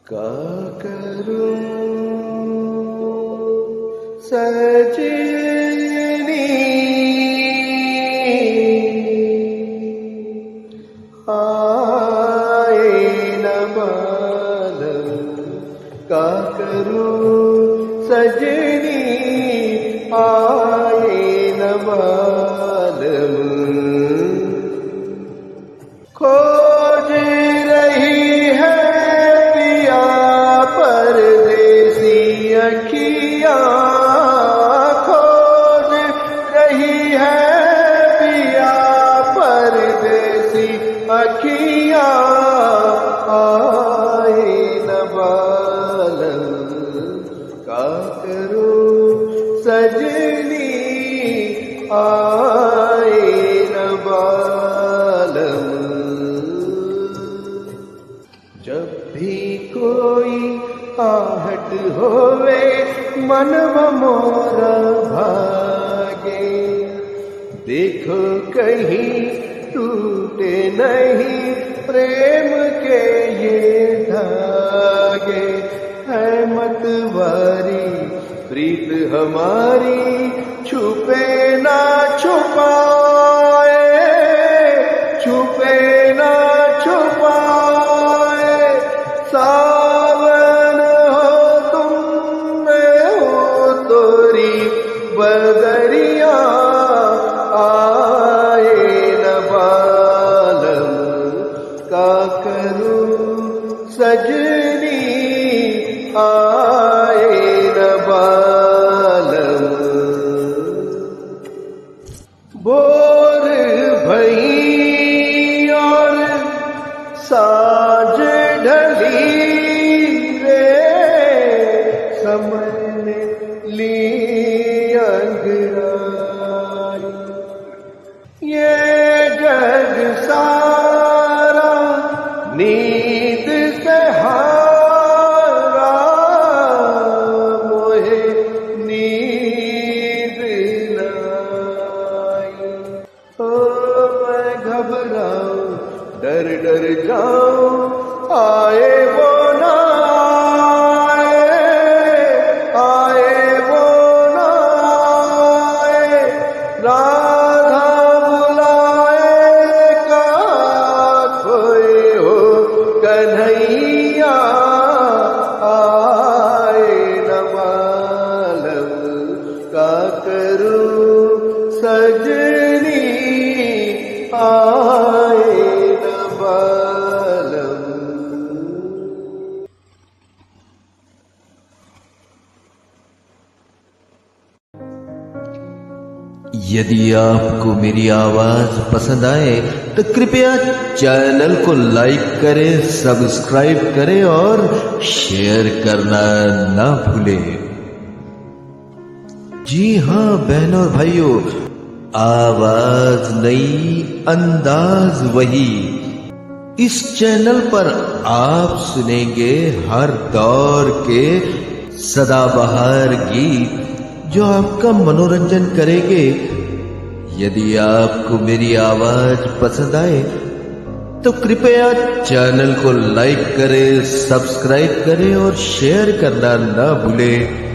का करूं सजनी आए न मालूम, का करूं सजनी आए न मालूम। खोज रही है पिया परदेसी अखियां, खोज रही है पिया परदेसी अखियां आए न मालूम, का करूं सजनी आए न मालूम। जब भी कोई आहट होवे मनवा मोरा भागे, देखो कहीं टूटे नहीं प्रेम के ये धागे। है मतवारी प्रीत हमारी छुपे ना छुपाए, छुपे ना छुपाए। सावन हो तुम में हो तोरी बदरिया आए न मालूम, का करूं सजनी आए न मालूम। बोर भई और साँझ ढली रे, समय ने ली अंगड़ाई। ये जग सारा नींद से हारा, मोहे नींद न आई। ओ मैं घबराऊं डर डर जाऊं आए वो ना आए वो ना आए। राधा बुलाए कहाँ खोए हो कन्हैया आए न मालूम, का करूं सजनी आए न मालूम। यदि आपको मेरी आवाज पसंद आए तो कृपया चैनल को लाइक करें, सब्सक्राइब करें और शेयर करना ना भूलें। जी हाँ बहनों और भाइयों, आवाज नई अंदाज वही। इस चैनल पर आप सुनेंगे हर दौर के सदाबहार गीत जो आपका मनोरंजन करेंगे। यदि आपको मेरी आवाज पसंद आए तो कृपया चैनल को लाइक करें, सब्सक्राइब करें और शेयर करना ना भूलें।